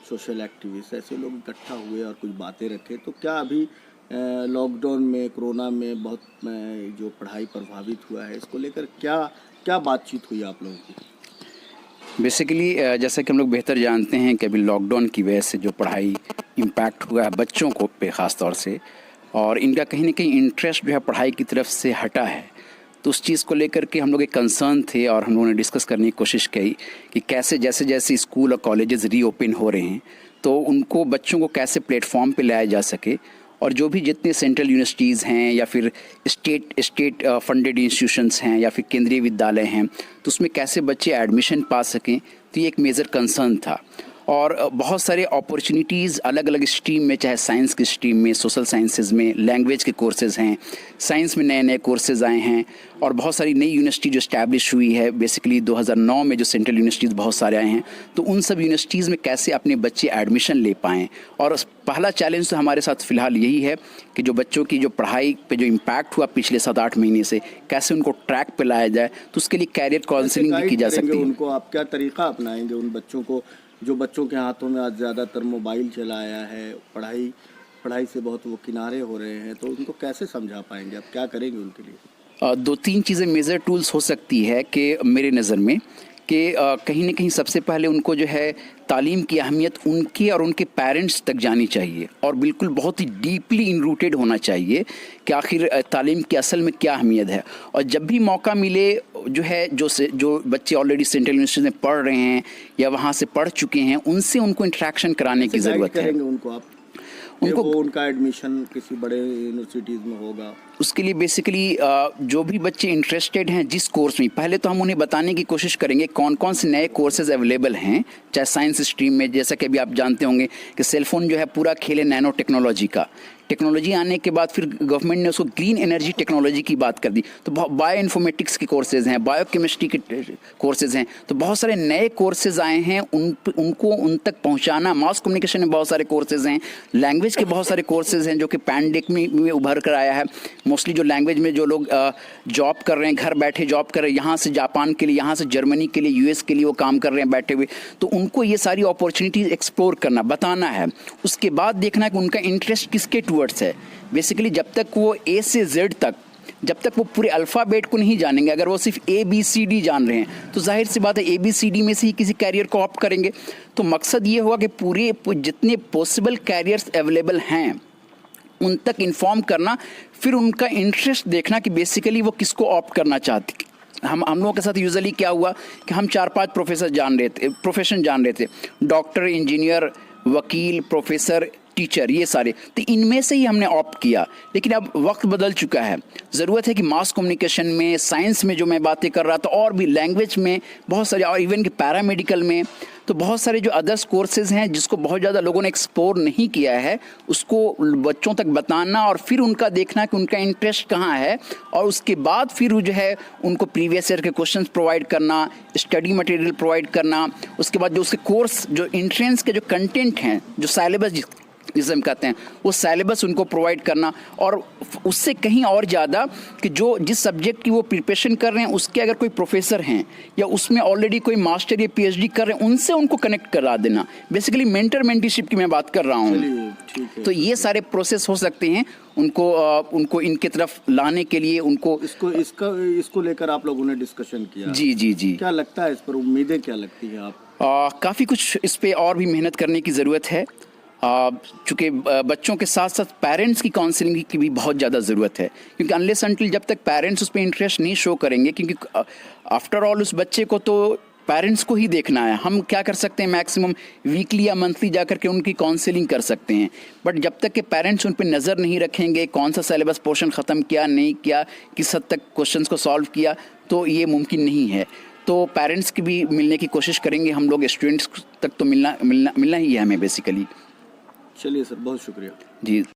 Social activist, ऐसे लोग इकट्ठा हुए और कुछ बातें रखे। तो क्या अभी लॉकडाउन में, कोरोना में बहुत जो पढ़ाई प्रभावित हुआ है, इसको लेकर क्या क्या बातचीत हुई आप लोगों की? बेसिकली जैसा कि हम लोग बेहतर जानते हैं कि अभी लॉकडाउन की वजह से जो पढ़ाई इम्पैक्ट हुआ है बच्चों को पे ख़ास तौर से, और इनका कहीं ना कहीं इंटरेस्ट जो है पढ़ाई की तरफ से हटा है। तो उस चीज़ को लेकर के हम लोग एक कंसर्न थे और हम लोगों ने डिस्कस करने की कोशिश की कि कैसे जैसे जैसे स्कूल और कॉलेजेस रीओपन हो रहे हैं तो उनको बच्चों को कैसे प्लेटफॉर्म पे लाया जा सके, और जो भी जितने सेंट्रल यूनिवर्सिटीज़ हैं या फिर स्टेट फंडेड इंस्टीट्यूशंस हैं या फिर केंद्रीय विद्यालय हैं तो उसमें कैसे बच्चे एडमिशन पा सकें, तो ये एक मेजर कंसर्न था। और बहुत सारे अपॉर्चुनिटीज़ अलग अलग स्ट्रीम में, चाहे साइंस की स्ट्रीम में, सोशल साइंसेज में, लैंग्वेज के कोर्सेज हैं, साइंस में नए नए कोर्सेज आए हैं, और बहुत सारी नई यूनिवर्सिटी जो इस्टेब्लिश हुई है बेसिकली 2009 में, जो सेंट्रल यूनिवर्सिटीज़ बहुत सारे आए हैं। तो उन सब यूनिवर्सिटीज़ में कैसे अपने बच्चे एडमिशन ले पाएँ। और पहला चैलेंज तो हमारे साथ फ़िलहाल यही है कि जो बच्चों की जो पढ़ाई पे जो इम्पैक्ट हुआ पिछले 7-8 महीने से, कैसे उनको ट्रैक पे लाया जाए। तो उसके लिए कैरियर काउंसलिंग भी की जा सकती है। उनको आप क्या तरीका अपनाएंगे उन बच्चों को जो बच्चों के हाथों में आज ज़्यादातर मोबाइल चला आया है, पढ़ाई से बहुत वो किनारे हो रहे हैं, तो उनको कैसे समझा पाएंगे, आप क्या करेंगे उनके लिए? 2-3 चीज़ें मेजर टूल्स हो सकती है कि मेरे नज़र में कि कहीं ना कहीं सबसे पहले उनको जो है तालीम की अहमियत उनके और उनके पेरेंट्स तक जानी चाहिए, और बिल्कुल बहुत ही डीपली इनरूटेड होना चाहिए कि आखिर तालीम की असल में क्या अहमियत है। और जब भी मौका मिले जो है जो बच्चे ऑलरेडी सेंट्रल यूनिवर्सिटी में पढ़ रहे हैं या वहाँ से पढ़ चुके हैं, उनसे उनको इंटरेक्शन कराने की ज़रूरत है। उनको आप उनको उनका एडमिशन किसी बड़े यूनिवर्सिटीज़ में होगा, उसके लिए बेसिकली जो भी बच्चे इंटरेस्टेड हैं जिस कोर्स में, पहले तो हम उन्हें बताने की कोशिश करेंगे कौन कौन से नए कोर्सेज अवेलेबल हैं। चाहे साइंस स्ट्रीम में, जैसा कि अभी आप जानते होंगे कि सेलफोन जो है पूरा खेल है नैनो टेक्नोलॉजी का। टेक्नोलॉजी आने के बाद फिर गवर्नमेंट ने उसको ग्रीन एनर्जी टेक्नोलॉजी की बात कर दी। तो बायो इन्फॉर्मेटिक्स के कोर्सेज हैं, बायो केमिस्ट्री के कोर्सेज हैं, तो बहुत सारे नए कोर्सेज आए हैं। उनको उन तक पहुंचाना, मास कम्युनिकेशन में बहुत सारे कोर्सेज हैं, लैंग्वेज के बहुत सारे कोर्सेज हैं जो कि पैंडेमिक में उभर कर आया है। मोस्टली जो लैंग्वेज में जो लोग जॉब कर रहे हैं, घर बैठे जॉब कर रहे हैं, यहाँ से जापान के लिए, यहाँ से जर्मनी के लिए, यूएस के लिए वो काम कर रहे हैं बैठे हुए, तो उनको ये सारी अपॉर्चुनिटीज़ एक्सप्लोर करना, बताना है। उसके बाद देखना है कि उनका इंटरेस्ट किसके टूवर्ड्स है। बेसिकली जब तक वो ए से जेड तक, जब तक वो पूरे अल्फ़ाबेट को नहीं जानेंगे, अगर वो सिर्फ ABCD जान रहे हैं तो जाहिर सी बात है ABCD में से ही किसी कैरियर को ऑप्ट करेंगे। तो मकसद ये होगा कि पूरे जितने पॉसिबल कैरियर्स अवेलेबल हैं उन तक इन्फॉर्म करना, फिर उनका इंटरेस्ट देखना कि बेसिकली वो किसको ऑप्ट करना चाहते। हम लोगों के साथ यूजुअली क्या हुआ कि हम 4-5 प्रोफेशन जान रहे थे, डॉक्टर, इंजीनियर, वकील, प्रोफेसर, टीचर, ये सारे, तो इनमें से ही हमने ऑप्ट किया। लेकिन अब वक्त बदल चुका है, ज़रूरत है कि मास कम्युनिकेशन में, साइंस में जो मैं बातें कर रहा था, और भी लैंग्वेज में बहुत सारे, और इवन कि पैरामेडिकल में, तो बहुत सारे जो अदर्स कोर्सेज हैं जिसको बहुत ज़्यादा लोगों ने एक्सप्लोर नहीं किया है, उसको बच्चों तक बताना और फिर उनका देखना कि उनका इंटरेस्ट कहाँ है, और उसके बाद फिर जो है उनको प्रीवियस ईयर के क्वेश्चंस प्रोवाइड करना, स्टडी मटेरियल प्रोवाइड करना। उसके बाद जो उसके कोर्स, जो एंट्रेंस के जो कंटेंट हैं, जो सिलेबस जिसे हम कहते हैं, वो सिलेबस उनको प्रोवाइड करना, और उससे कहीं और ज़्यादा कि जो जिस सब्जेक्ट की वो प्रिपरेशन कर रहे हैं उसके अगर कोई प्रोफेसर हैं या उसमें ऑलरेडी कोई मास्टर या PhD कर रहे हैं, उनसे उनको कनेक्ट करा देना। बेसिकली मेंटर मेंटीशिप की मैं बात कर रहा हूँ। तो ये सारे प्रोसेस हो सकते हैं उनको इनके तरफ लाने के लिए। उनको इसको लेकर आप लोगों ने डिस्कशन किया? जी। क्या लगता है इस पर, उम्मीदें क्या लगती है आप? काफ़ी कुछ इस पर और भी मेहनत करने की ज़रूरत है। चूँकि बच्चों के साथ साथ पेरेंट्स की काउंसलिंग की भी बहुत ज़्यादा ज़रूरत है, क्योंकि अनलेस अनटिल जब तक पेरेंट्स उस पर इंटरेस्ट नहीं शो करेंगे, क्योंकि आफ्टर ऑल उस बच्चे को तो पेरेंट्स को ही देखना है। हम क्या कर सकते हैं, मैक्सिमम वीकली या मंथली जा कर के उनकी काउंसलिंग कर सकते हैं, बट जब तक कि पेरेंट्स उन पर नज़र नहीं रखेंगे, कौन सा सिलेबस पोर्शन ख़त्म किया, नहीं किया, किस हद तक क्वेश्चंस को सॉल्व किया, तो ये मुमकिन नहीं है। तो पेरेंट्स की भी मिलने की कोशिश करेंगे हम लोग, स्टूडेंट्स तक तो मिलना ही है हमें बेसिकली। चलिए सर, बहुत शुक्रिया। जी।